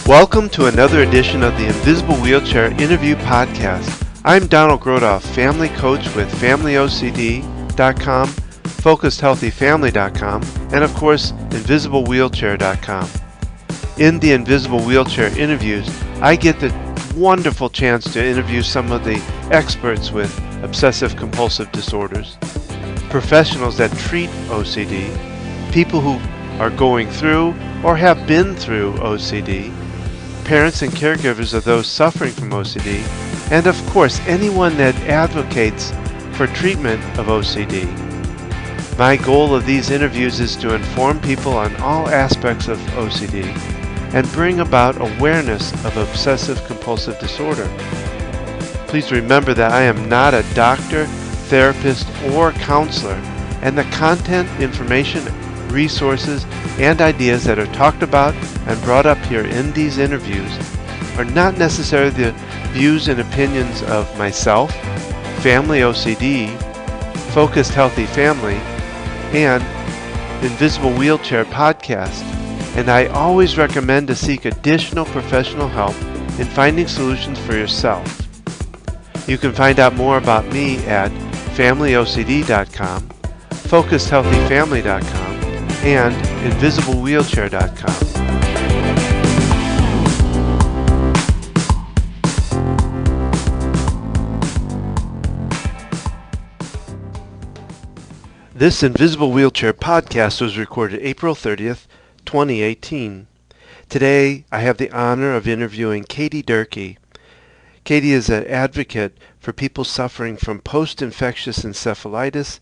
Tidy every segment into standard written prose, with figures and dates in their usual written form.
Welcome to another edition of the Invisible Wheelchair Interview Podcast. I'm Donald Grodoff, family coach with FamilyOCD.com, FocusedHealthyFamily.com, and of course, InvisibleWheelchair.com. In the Invisible Wheelchair interviews, I get the wonderful chance to interview some of the experts with obsessive compulsive disorders, professionals that treat OCD, people who are going through or have been through OCD, parents and caregivers of those suffering from OCD, and of course anyone that advocates for treatment of OCD. My goal of these interviews is to inform people on all aspects of OCD and bring about awareness of obsessive compulsive disorder. Please remember that I am not a doctor, therapist, or counselor, and the content, information, resources, and ideas that are talked about and brought up here in these interviews are not necessarily the views and opinions of myself, Family OCD, Focused Healthy Family, and Invisible Wheelchair Podcast, and I always recommend to seek additional professional help in finding solutions for yourself. You can find out more about me at FamilyOCD.com, FocusedHealthyFamily.com, and InvisibleWheelchair.com. This Invisible Wheelchair podcast was recorded April 30th, 2018. Today, I have the honor of interviewing Kati Durkee. Kati is an advocate for people suffering from post-infectious encephalitis,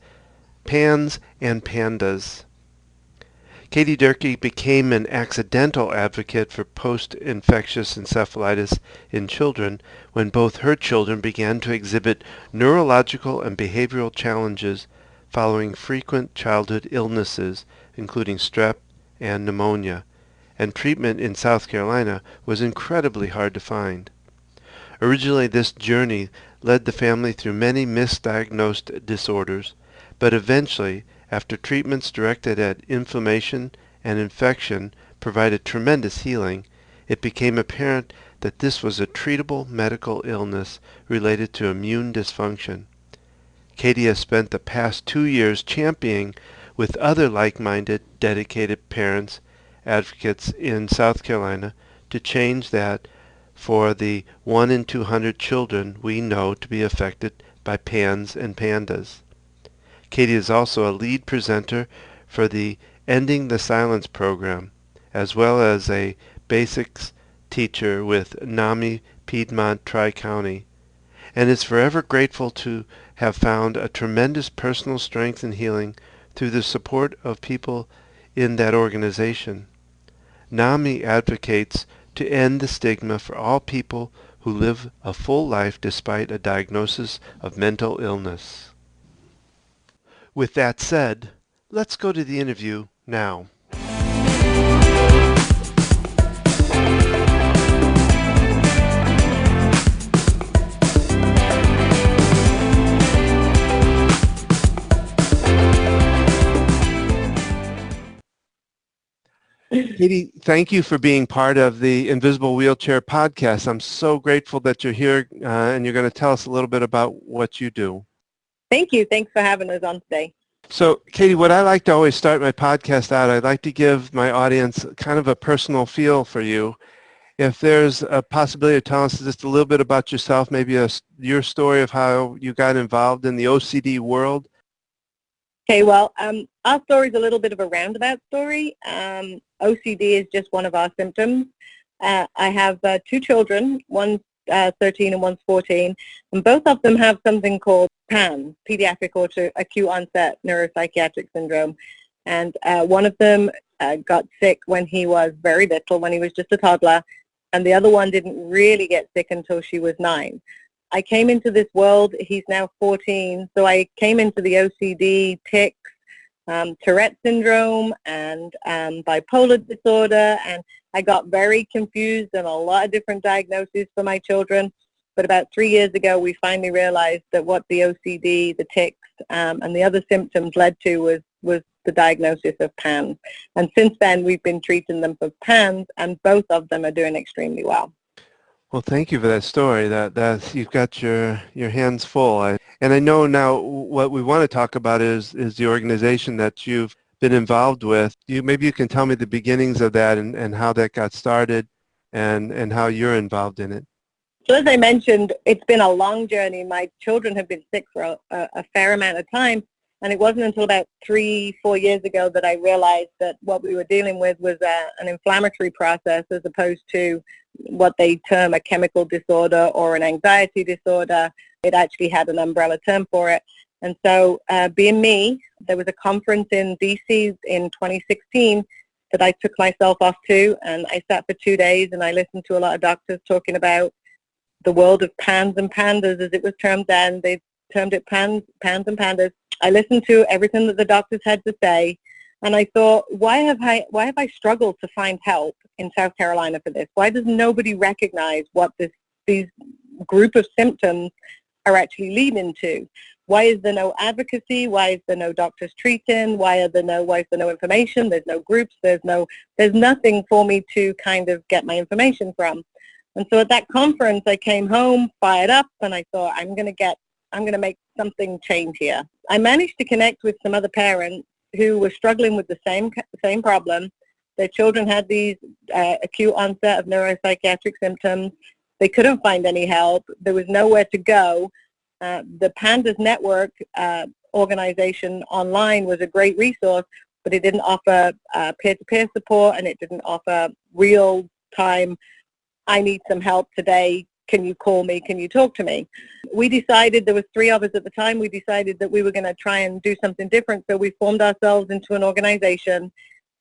P.A.N.S, and PANDAS. Kati Durkee became an accidental advocate for post-infectious encephalitis in children when both her children began to exhibit neurological and behavioral challenges following frequent childhood illnesses, including strep and pneumonia, and treatment in South Carolina was incredibly hard to find. Originally, this journey led the family through many misdiagnosed disorders, but eventually, after treatments directed at inflammation and infection provided tremendous healing, it became apparent that this was a treatable medical illness related to immune dysfunction. Kati has spent the past 2 years championing with other like-minded, dedicated parents, advocates in South Carolina to change that for the 1 in 200 children we know to be affected by P.A.N.S and PANDAS. Kati is also a lead presenter for the Ending the Silence program, as well as a basics teacher with NAMI Piedmont Tri-County, and is forever grateful to have found a tremendous personal strength and healing through the support of people in that organization. NAMI advocates to end the stigma for all people who live a full life despite a diagnosis of mental illness. With that said, let's go to the interview now. Kati, thank you for being part of the Invisible Wheelchair podcast. I'm so grateful that you're here and you're going to tell us a little bit about what you do. Thank you. Thanks for having us on today. So, Kati, what I like to always start my podcast out, I like to give my audience kind of a personal feel for you. If there's a possibility of telling us just a little bit about yourself, maybe your story of how you got involved in the OCD world. Okay, well, our story is a little bit of a roundabout story. OCD is just one of our symptoms. I have 2 children, one's 13 and one's 14, and both of them have something called P.A.N.S, pediatric acute onset neuropsychiatric syndrome. And one of them got sick when he was very little, when he was just a toddler, and the other one didn't really get sick until she was 9. I came into this world, he's now 14, so I came into the OCD, tics, Tourette syndrome, and bipolar disorder, and I got very confused and a lot of different diagnoses for my children. But about 3 years ago, we finally realized that what the OCD, the tics, and the other symptoms led to was the diagnosis of PANS. And since then, we've been treating them for PANS, and both of them are doing extremely well. Well, thank you for that story. That you've got your hands full. And I know now what we want to talk about is the organization that you've been involved with. Maybe you can tell me the beginnings of that and how that got started and how you're involved in it. So as I mentioned, it's been a long journey. My children have been sick for a fair amount of time, and it wasn't until about 3-4 years ago that I realized that what we were dealing with was an inflammatory process as opposed to what they term a chemical disorder or an anxiety disorder. It actually had an umbrella term for it. And so being me, there was a conference in DC in 2016 that I took myself off to, and I sat for 2 days and I listened to a lot of doctors talking about the world of PANS and PANDAS, as it was termed then. They termed it PANS and PANDAS. I listened to everything that the doctors had to say, and I thought, why have I struggled to find help in South Carolina for this? Why does nobody recognize what these group of symptoms are actually leading to? Why is there no advocacy? Why is there no doctors treating? Why is there no information? There's no groups. There's nothing for me to kind of get my information from. And so at that conference, I came home fired up, and I thought, I'm going to make something change here. I managed to connect with some other parents who were struggling with the same problem. Their children had these acute onset of neuropsychiatric symptoms. They couldn't find any help. There was nowhere to go. The PANDAS network organization online was a great resource, but it didn't offer peer-to-peer support, and it didn't offer real-time, I need some help today, can you call me, can you talk to me? We decided, there was 3 of us at the time, we decided that we were going to try and do something different, so we formed ourselves into an organization,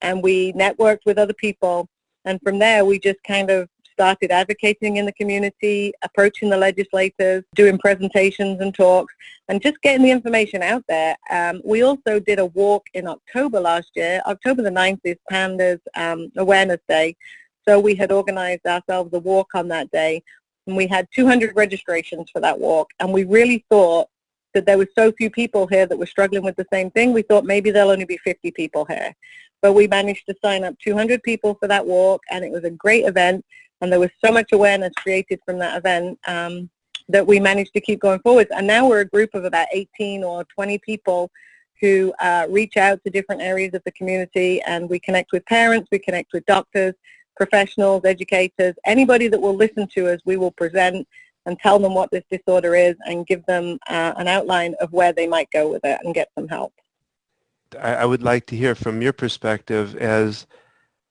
and we networked with other people, and from there we just kind of started advocating in the community, approaching the legislators, doing presentations and talks, and just getting the information out there. We also did a walk in October last year. October the 9th is PANDAS Awareness Day. So we had organized ourselves a walk on that day, and we had 200 registrations for that walk. And we really thought that there were so few people here that were struggling with the same thing. We thought maybe there'll only be 50 people here. But we managed to sign up 200 people for that walk, and it was a great event. And there was so much awareness created from that event that we managed to keep going forward. And now we're a group of about 18 or 20 people who reach out to different areas of the community, and we connect with parents, we connect with doctors, professionals, educators, anybody that will listen to us. We will present and tell them what this disorder is and give them an outline of where they might go with it and get some help. I would like to hear from your perspective as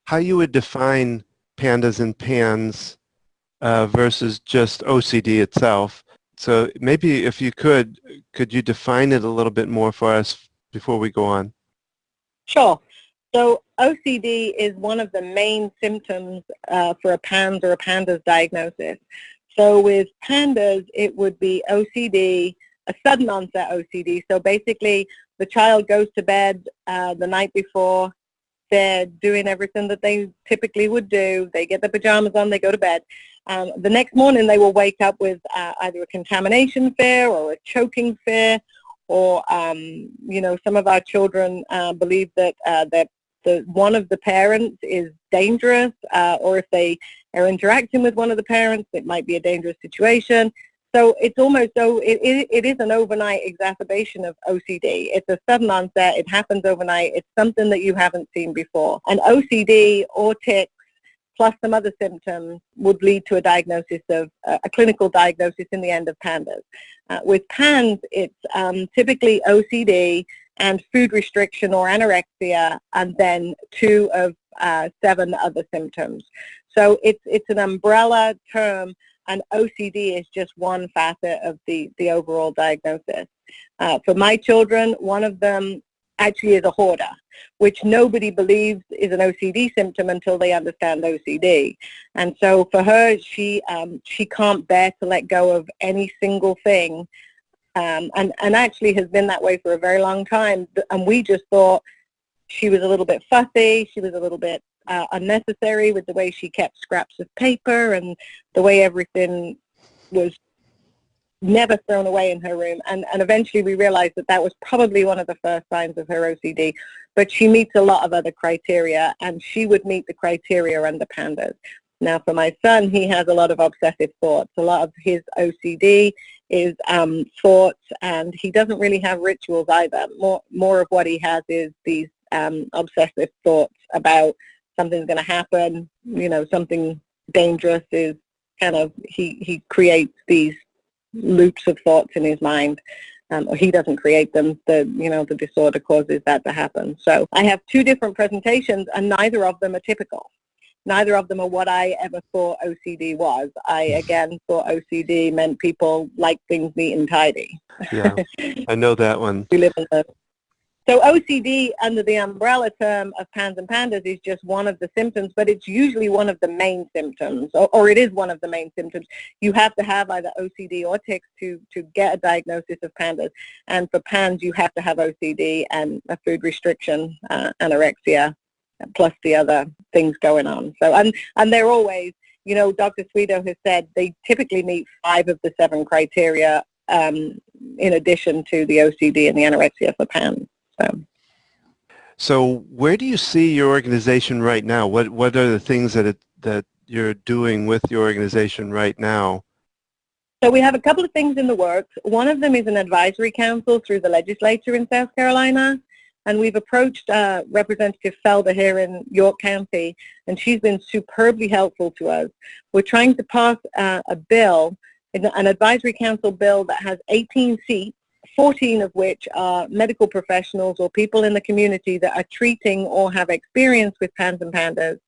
how you would define PANDAS and PANS versus just OCD itself. So maybe if you could you define it a little bit more for us before we go on? Sure. So OCD is one of the main symptoms for a PANS or a PANDAS diagnosis. So with PANDAS, it would be OCD, a sudden onset OCD. So basically, the child goes to bed the night before. They're doing everything that they typically would do. They get their pajamas on, they go to bed. The next morning, they will wake up with either a contamination fear or a choking fear, or, some of our children believe that one of the parents is dangerous, or if they are interacting with one of the parents, it might be a dangerous situation. So it's almost it is an overnight exacerbation of OCD. It's a sudden onset. It happens overnight. It's something that you haven't seen before. And OCD or tics plus some other symptoms would lead to a diagnosis of a clinical diagnosis in the end of PANDAS. With PANS, it's typically OCD and food restriction or anorexia, and then 2 of 7 other symptoms. So it's an umbrella term, and OCD is just one facet of the overall diagnosis. For my children, one of them actually is a hoarder, which nobody believes is an OCD symptom until they understand OCD. And so for her, she can't bear to let go of any single thing, and actually has been that way for a very long time. And we just thought she was a little bit fussy, she was a little bit unnecessary with the way she kept scraps of paper and the way everything was never thrown away in her room. And eventually we realized that that was probably one of the first signs of her OCD. But she meets a lot of other criteria, and she would meet the criteria under PANDAS. Now, for my son, he has a lot of obsessive thoughts. A lot of his OCD is thoughts, and he doesn't really have rituals either. More of what he has is these obsessive thoughts about something's going to happen, you know, something dangerous is kind of, he creates these loops of thoughts in his mind. Or he doesn't create them, the disorder causes that to happen. So I have two different presentations, and neither of them are typical. Neither of them are what I ever thought OCD was. I, again, thought OCD meant people like things neat and tidy. Yeah, I know that one. We live in the... So OCD, under the umbrella term of PANS and PANDAS, is just one of the symptoms, but it's usually one of the main symptoms, or it is one of the main symptoms. You have to have either OCD or tics to get a diagnosis of PANDAS. And for PANS, you have to have OCD and a food restriction, anorexia, plus the other things going on. So, and they're always, you know, Dr. Swedo has said they typically meet 5 of the 7 criteria in addition to the OCD and the anorexia for PANS. So where do you see your organization right now? What are the things that you're doing with your organization right now? So we have a couple of things in the works. One of them is an advisory council through the legislature in South Carolina. And we've approached Representative P.A.N.D.A. here in York County, and she's been superbly helpful to us. We're trying to pass a bill, an advisory council bill that has 18 seats, 14 of which are medical professionals or people in the community that are treating or have experience with PANS and PANDAS.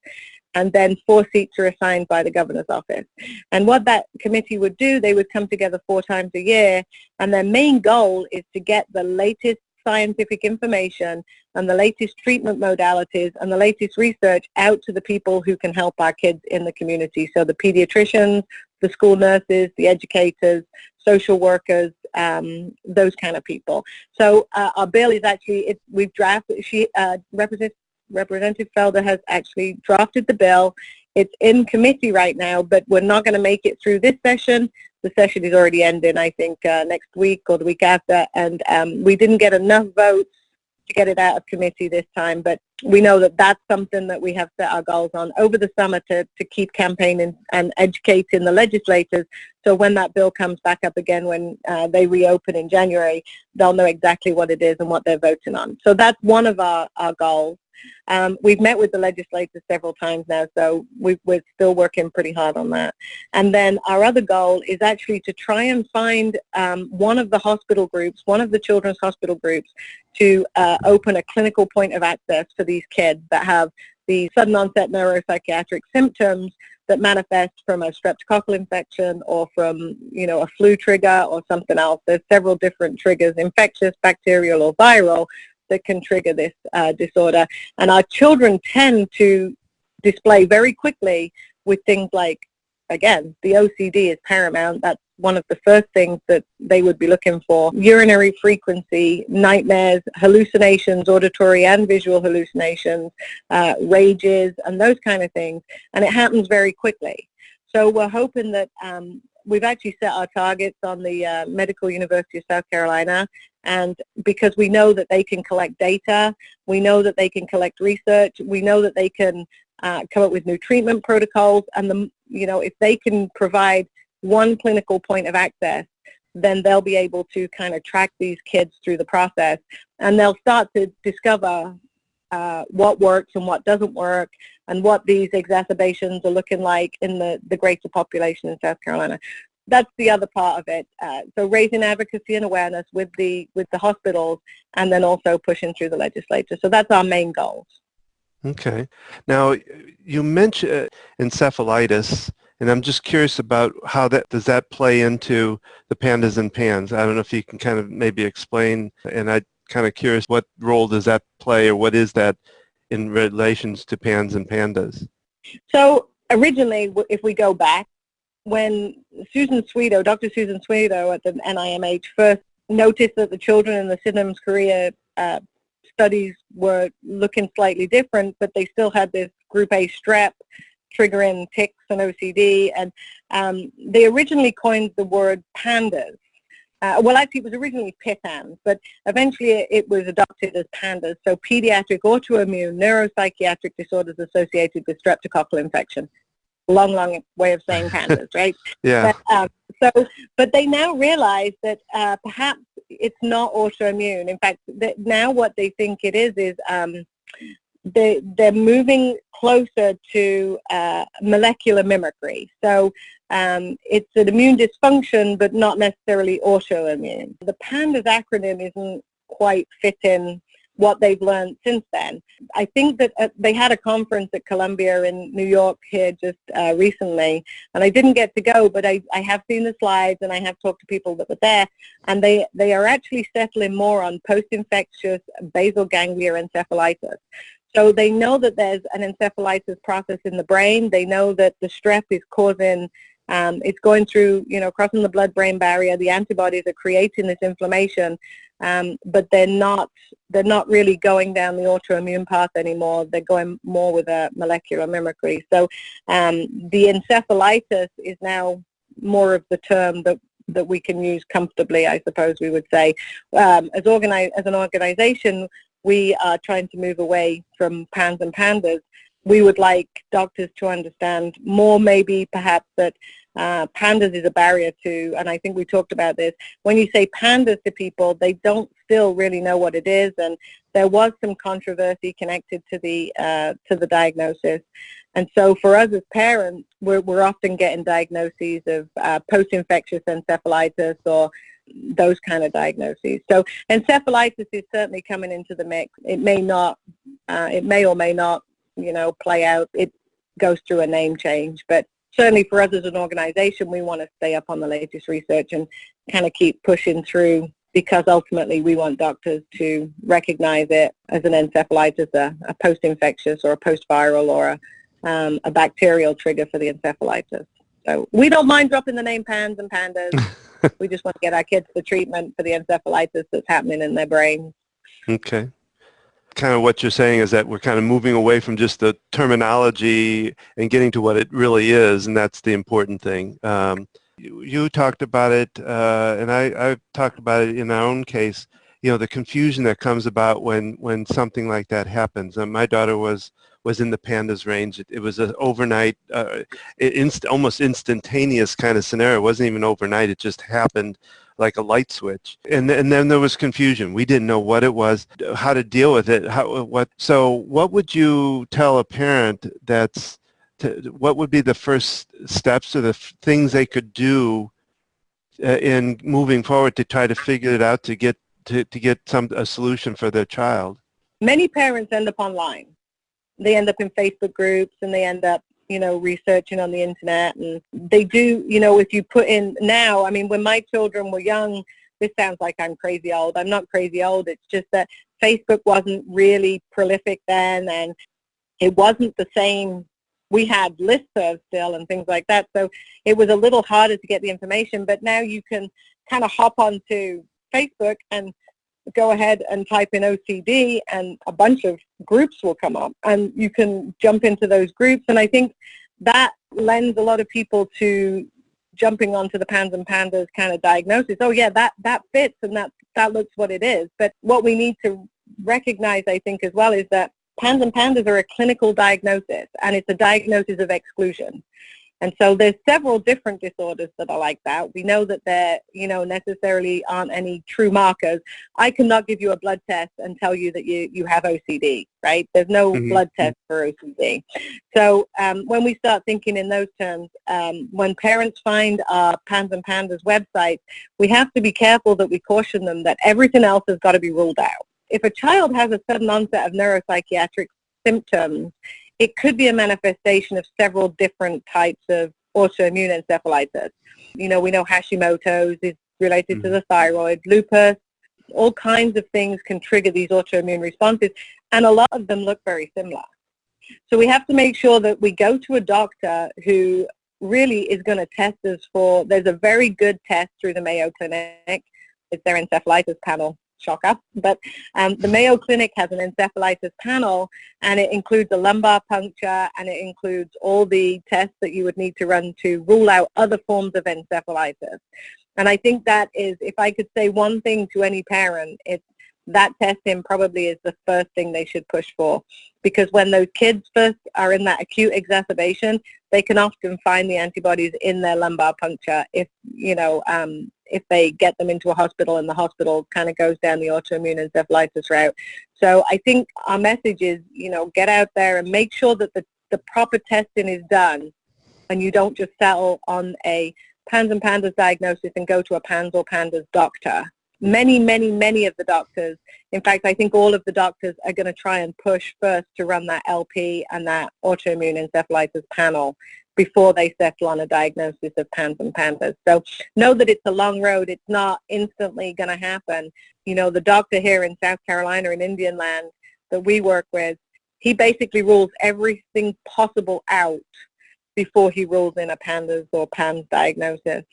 And then 4 seats are assigned by the governor's office. And what that committee would do, they would come together 4 times a year, and their main goal is to get the latest scientific information and the latest treatment modalities and the latest research out to the people who can help our kids in the community. So the pediatricians, the school nurses, the educators, social workers, those kind of people. So our bill is actually, we've drafted, Representative P.A.N.D.A. has actually drafted the bill. It's in committee right now, but we're not going to make it through this session. The session is already ending, I think, next week or the week after, and we didn't get enough votes to get it out of committee this time, but we know that that's something that we have set our goals on over the summer to keep campaigning and educating the legislators, so when that bill comes back up again, when they reopen in January, they'll know exactly what it is and what they're voting on. So that's one of our goals. We've met with the legislators several times now, so we're still working pretty hard on that. And then our other goal is actually to try and find one of the hospital groups, one of the children's hospital groups, to open a clinical point of access for these kids that have the sudden onset neuropsychiatric symptoms that manifest from a streptococcal infection or from, you know, a flu trigger or something else. There's several different triggers, infectious, bacterial, or viral, that can trigger this disorder. And our children tend to display very quickly with things like, again, the OCD is paramount. That's one of the first things that they would be looking for. Urinary frequency, nightmares, hallucinations, auditory and visual hallucinations, rages, and those kind of things. And it happens very quickly. So we're hoping that we've actually set our targets on the Medical University of South Carolina, and because we know that they can collect data, we know that they can collect research, we know that they can come up with new treatment protocols, and if they can provide one clinical point of access, then they'll be able to kind of track these kids through the process, and they'll start to discover what works and what doesn't work, and what these exacerbations are looking like in the greater population in South Carolina. That's the other part of it. So raising advocacy and awareness with the hospitals, and then also pushing through the legislature. So that's our main goals. Okay. Now, you mentioned encephalitis, and I'm just curious about how does that play into the PANDAS and PANS? I don't know if you can kind of maybe explain, and I'm kind of curious, what role does that play, or what is that in relations to PANS and PANDAS? So originally, if we go back, when Dr. Susan Swedo at the NIMH first noticed that the children in the Sydenham's Korea studies were looking slightly different, but they still had this group A strep triggering tics and OCD, and they originally coined the word PANDAS, well, actually, it was originally P.A.N.S, but eventually it was adopted as PANDAS, so pediatric autoimmune neuropsychiatric disorders associated with streptococcal infection. Long way of saying PANDAS, right? Yeah. But they now realize that perhaps it's not autoimmune. In fact, now what they think it is they're moving closer to molecular mimicry. So it's an immune dysfunction, but not necessarily autoimmune. The PANDAS acronym isn't quite fitting what they've learned since then. I think that they had a conference at Columbia in New York here just recently, and I didn't get to go, but I have seen the slides and I have talked to people that were there, and they are actually settling more on post-infectious basal ganglia encephalitis. So they know that there's an encephalitis process in the brain. They know that the strep is causing, it's going through, crossing the blood-brain barrier. The antibodies are creating this inflammation, but they're not really going down the autoimmune path anymore. They're going more with a molecular mimicry. So the encephalitis is now more of the term that we can use comfortably, I suppose we would say. As an organization, we are trying to move away from PANS and PANDAS. We would like doctors to understand more, maybe perhaps that PANDAS is a barrier to, and I think we talked about this, when you say PANDAS to people, they don't still really know what it is, and there was some controversy connected to the diagnosis. And so for us as parents, we're often getting diagnoses of post-infectious encephalitis or those kind of diagnoses. So encephalitis is certainly coming into the mix. It may or may not, play out. It goes through a name change, but certainly for us as an organization, we want to stay up on the latest research and kind of keep pushing through, because ultimately we want doctors to recognize it as an encephalitis, a post-infectious or a post-viral or a bacterial trigger for the encephalitis. So we don't mind dropping the name PANS and PANDAS. We just want to get our kids the treatment for the encephalitis that's happening in their brain. Okay. Kind of what you're saying is that we're kind of moving away from just the terminology and getting to what it really is, and that's the important thing. You talked about it, and I've talked about it in our own case, the confusion that comes about when something like that happens. My daughter was in the PANDAS range. It was an overnight, almost instantaneous kind of scenario. It wasn't even overnight. It just happened like a light switch. And then there was confusion. We didn't know what it was, how to deal with it. So what would you tell a parent what would be the first steps or the things they could do in moving forward to try to figure it out, to get a solution for their child? Many parents end up online. They end up in Facebook groups, and they end up, researching on the internet. And they do, if you put in now, when my children were young, this sounds like I'm crazy old. I'm not crazy old. It's just that Facebook wasn't really prolific then, and it wasn't the same. We had listservs still and things like that, so it was a little harder to get the information. But now you can kind of hop onto Facebook and go ahead and type in OCD, and a bunch of groups will come up, and you can jump into those groups. And I think that lends a lot of people to jumping onto the PANS and PANDAS kind of diagnosis. Oh yeah, that fits, and that looks what it is. But what we need to recognize, I think, as well, is that PANS and PANDAS are a clinical diagnosis, and it's a diagnosis of exclusion. And so there's several different disorders that are like that. We know that there, necessarily aren't any true markers. I cannot give you a blood test and tell you that you have OCD, right? There's no blood test for OCD. So when we start thinking in those terms, when parents find our PANS and PANDAS website, we have to be careful that we caution them that everything else has got to be ruled out. If a child has a sudden onset of neuropsychiatric symptoms, it could be a manifestation of several different types of autoimmune encephalitis. We know Hashimoto's is related to the thyroid, lupus, all kinds of things can trigger these autoimmune responses, and a lot of them look very similar. So we have to make sure that we go to a doctor who really is going to test us for, there's a very good test through the Mayo Clinic. It's their encephalitis panel. Shocker. But the Mayo Clinic has an encephalitis panel, and it includes a lumbar puncture, and it includes all the tests that you would need to run to rule out other forms of encephalitis. And I think that is, if I could say one thing to any parent, it's that testing probably is the first thing they should push for. Because when those kids first are in that acute exacerbation, they can often find the antibodies in their lumbar puncture if, if they get them into a hospital and the hospital kind of goes down the autoimmune encephalitis route. So I think our message is, get out there and make sure that the proper testing is done, and you don't just settle on a PANS and PANDAS diagnosis and go to a PANS or PANDAS doctor. Many, many, many of the doctors, in fact, I think all of the doctors are going to try and push first to run that LP and that autoimmune encephalitis panel before they settle on a diagnosis of PANS and PANDAS. So know that it's a long road. It's not instantly going to happen. The doctor here in South Carolina in Indian land that we work with, he basically rules everything possible out before he rules in a PANDAS or PANS diagnosis.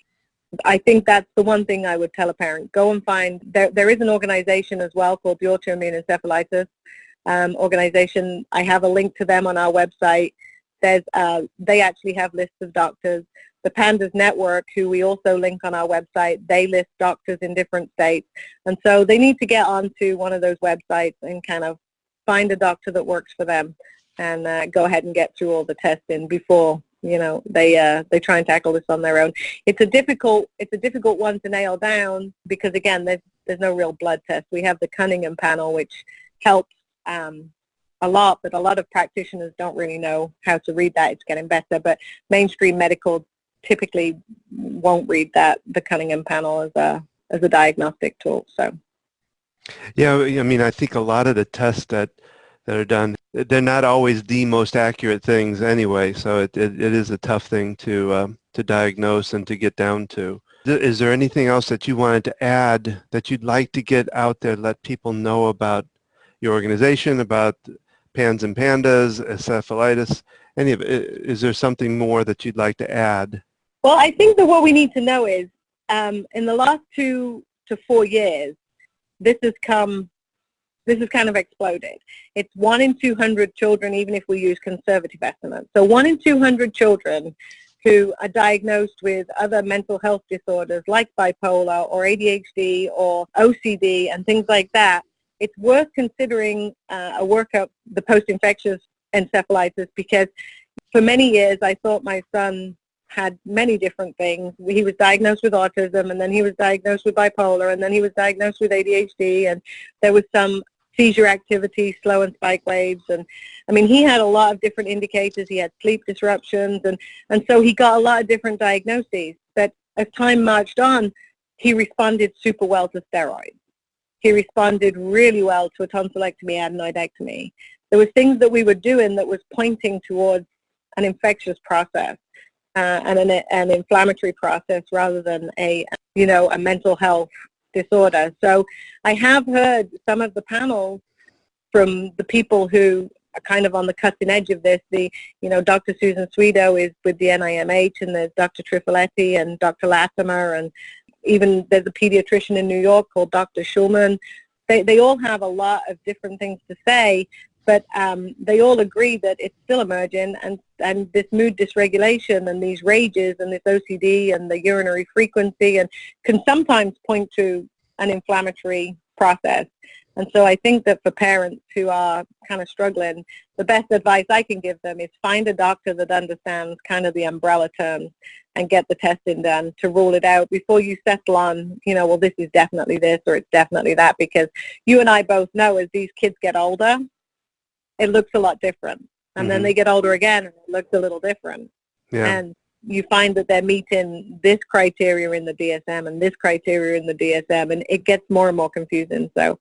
I think that's the one thing I would tell a parent. Go and find, there is an organization as well called the Autoimmune Encephalitis organization. I have a link to them on our website. They actually have lists of doctors. The PANDAS Network, who we also link on our website, they list doctors in different states. And so they need to get onto one of those websites and kind of find a doctor that works for them and go ahead and get through all the testing before they try and tackle this on their own. It's a difficult one to nail down because, again, there's no real blood test. We have the Cunningham panel, which helps a lot, but a lot of practitioners don't really know how to read that. It's getting better, but mainstream medical typically won't read the Cunningham panel as a diagnostic tool. So yeah, I mean, I think a lot of the tests that are done, they're not always the most accurate things anyway, so it is a tough thing to diagnose and to get down to. Is there anything else that you wanted to add that you'd like to get out there, let people know about your organization, about PANS and PANDAS, encephalitis? Is there something more that you'd like to add? Well, I think that what we need to know is in the last 2 to 4 years, this has kind of exploded. It's 1 in 200 children, even if we use conservative estimates. So 1 in 200 children who are diagnosed with other mental health disorders like bipolar or ADHD or OCD and things like that, it's worth considering a workup, the post-infectious encephalitis, because for many years I thought my son had many different things. He was diagnosed with autism, and then he was diagnosed with bipolar, and then he was diagnosed with ADHD, and there was some seizure activity, slow and spike waves, and I mean, he had a lot of different indicators. He had sleep disruptions, and so he got a lot of different diagnoses. But as time marched on, he responded super well to steroids. He responded really well to a tonsillectomy, adenoidectomy. There were things that we were doing that was pointing towards an infectious process and an inflammatory process rather than a mental health disorder. So I have heard some of the panels from the people who are kind of on the cutting edge of this. Dr. Susan Swedo is with the NIMH, and there's Dr. Trifoletti and Dr. Latimer, and even there's a pediatrician in New York called Dr. Schulman. They all have a lot of different things to say, but they all agree that it's still emerging, and this mood dysregulation and these rages and this OCD and the urinary frequency and can sometimes point to an inflammatory process. And so I think that for parents who are kind of struggling, the best advice I can give them is find a doctor that understands kind of the umbrella terms and get the testing done to rule it out before you settle on, well, this is definitely this or it's definitely that, because you and I both know as these kids get older, it looks a lot different. And then they get older again and it looks a little different. Yeah. And you find that they're meeting this criteria in the DSM and this criteria in the DSM, and it gets more and more confusing. So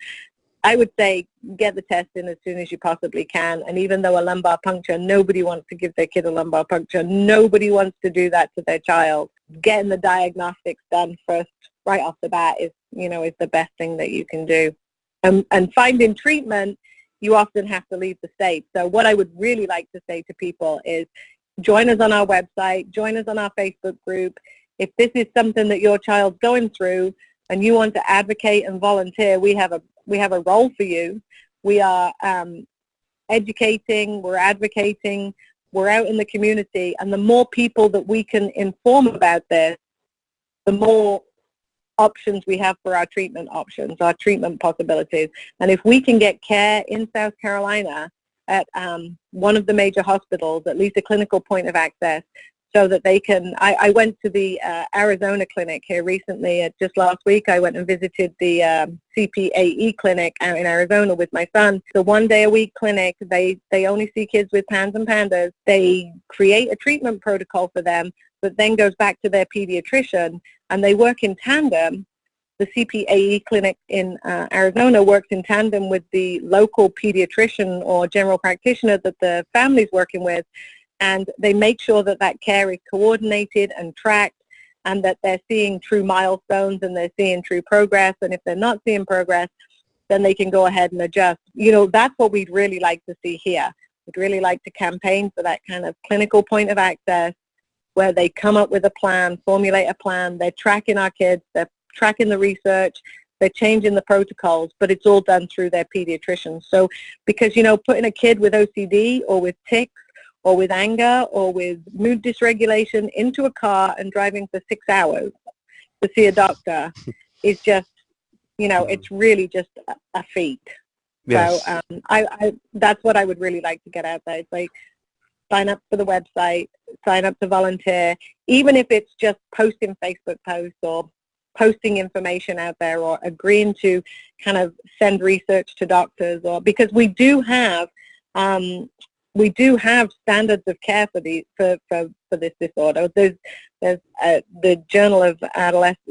I would say get the test in as soon as you possibly can. And even though a lumbar puncture, nobody wants to give their kid a lumbar puncture. Nobody wants to do that to their child. Getting the diagnostics done first, right off the bat, is the best thing that you can do. And finding treatment, you often have to leave the state. So what I would really like to say to people is join us on our website, join us on our Facebook group. If this is something that your child's going through and you want to advocate and volunteer, we have a role for you. We are educating, we're advocating, we're out in the community, and the more people that we can inform about this, the more options we have for our treatment options, our treatment possibilities. And if we can get care in South Carolina at one of the major hospitals, at least a clinical point of access, so that they can, I went to the Arizona clinic here recently. Just last week I went and visited the CPAE clinic out in Arizona with my son. The 1 day a week clinic, they only see kids with PANS and PANDAS. They create a treatment protocol for them that then goes back to their pediatrician, and they work in tandem. The CPAE clinic in Arizona works in tandem with the local pediatrician or general practitioner that the family's working with, and they make sure that that care is coordinated and tracked, and that they're seeing true milestones and they're seeing true progress. And if they're not seeing progress, then they can go ahead and adjust. You know, that's what we'd really like to see here. We'd really like to campaign for that kind of clinical point of access where they come up with a plan, formulate a plan, they're tracking our kids, they're tracking the research, they're changing the protocols, but it's all done through their pediatricians. So, because, you know, putting a kid with OCD or with tics or with anger or with mood dysregulation into a car and driving for 6 hours to see a doctor is just, you know, it's really just a feat. Yes. So I that's what I would really like to get out there. It's like, sign up for the website, sign up to volunteer, even if it's just posting Facebook posts or posting information out there or agreeing to kind of send research to doctors, or because we do have standards of care for this disorder. There's the Journal of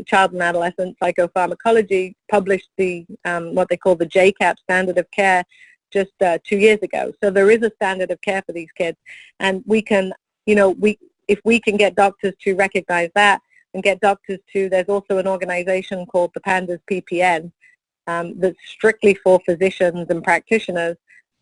Child and Adolescent Psychopharmacology published the what they call the JCAP standard of care just 2 years ago. So there is a standard of care for these kids, and we can, you know, if we can get doctors to recognize that and get doctors to, there's also an organization called the PANDAS PPN that's strictly for physicians and practitioners.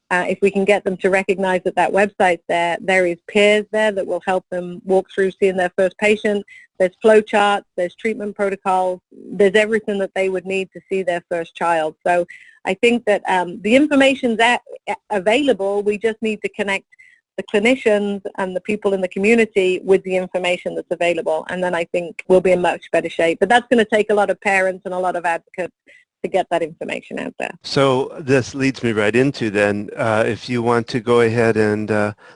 If we can get them to recognize that that website's there is peers there that will help them walk through seeing their first patient. There's flow charts, there's treatment protocols, there's everything that they would need to see their first child. So I think that the information's available. We just need to connect the clinicians and the people in the community with the information that's available, and then I think we'll be in much better shape. But that's going to take a lot of parents and a lot of advocates to get that information out there. So this leads me right into then, if you want to go ahead and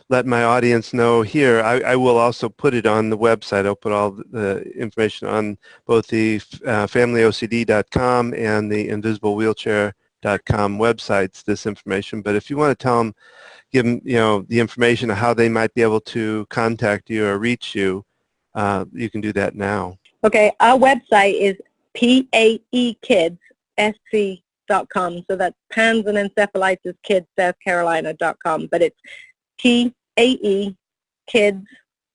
let my audience know here, I will also put it on the website. I'll put all the information on both the familyocd.com and the invisiblewheelchair.com websites, this information. But if you want to tell them, give them, you know, the information of how they might be able to contact you or reach you, you can do that now. Okay, our website is PAEKids.com. SC.com, so that's PANS and encephalitis kids South Carolina.com, but it's PAE kids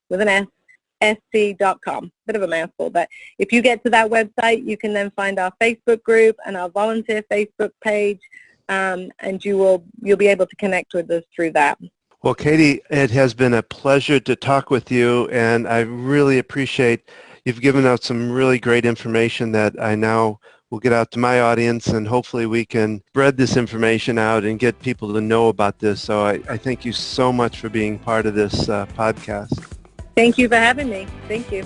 with an S SC.com. Bit of a mouthful, but if you get to that website, you can then find our Facebook group and our volunteer Facebook page, and you'll be able to connect with us through that. Well, Kati, it has been a pleasure to talk with you, and I really appreciate you've given out some really great information that I now will get out to my audience, and hopefully we can spread this information out and get people to know about this. So I thank you so much for being part of this podcast. Thank you for having me. Thank you.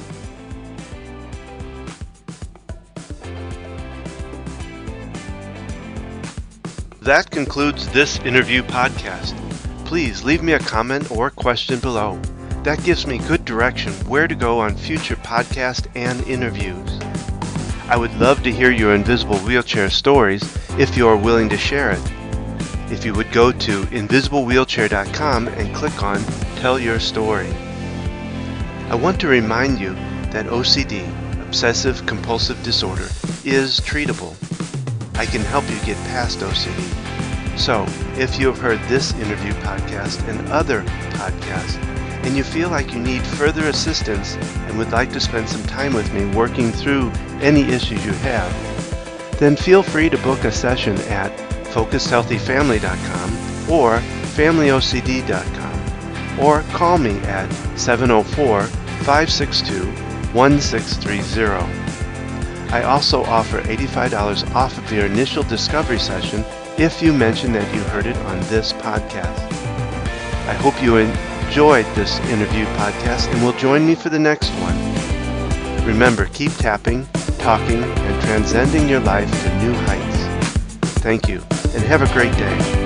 That concludes this interview podcast. Please leave me a comment or question below. That gives me good direction where to go on future podcasts and interviews. I would love to hear your invisible wheelchair stories if you are willing to share it. If you would go to invisiblewheelchair.com and click on Tell Your Story. I want to remind you that OCD, Obsessive Compulsive Disorder, is treatable. I can help you get past OCD. So, if you have heard this interview podcast and other podcasts, and you feel like you need further assistance and would like to spend some time with me working through any issues you have, then feel free to book a session at focusedhealthyfamily.com or familyocd.com, or call me at 704-562-1630. I also offer $85 off of your initial discovery session if you mention that you heard it on this podcast. I hope you enjoyed this interview podcast and will join me for the next one. Remember, keep tapping, talking and transcending your life to new heights. Thank you, and have a great day.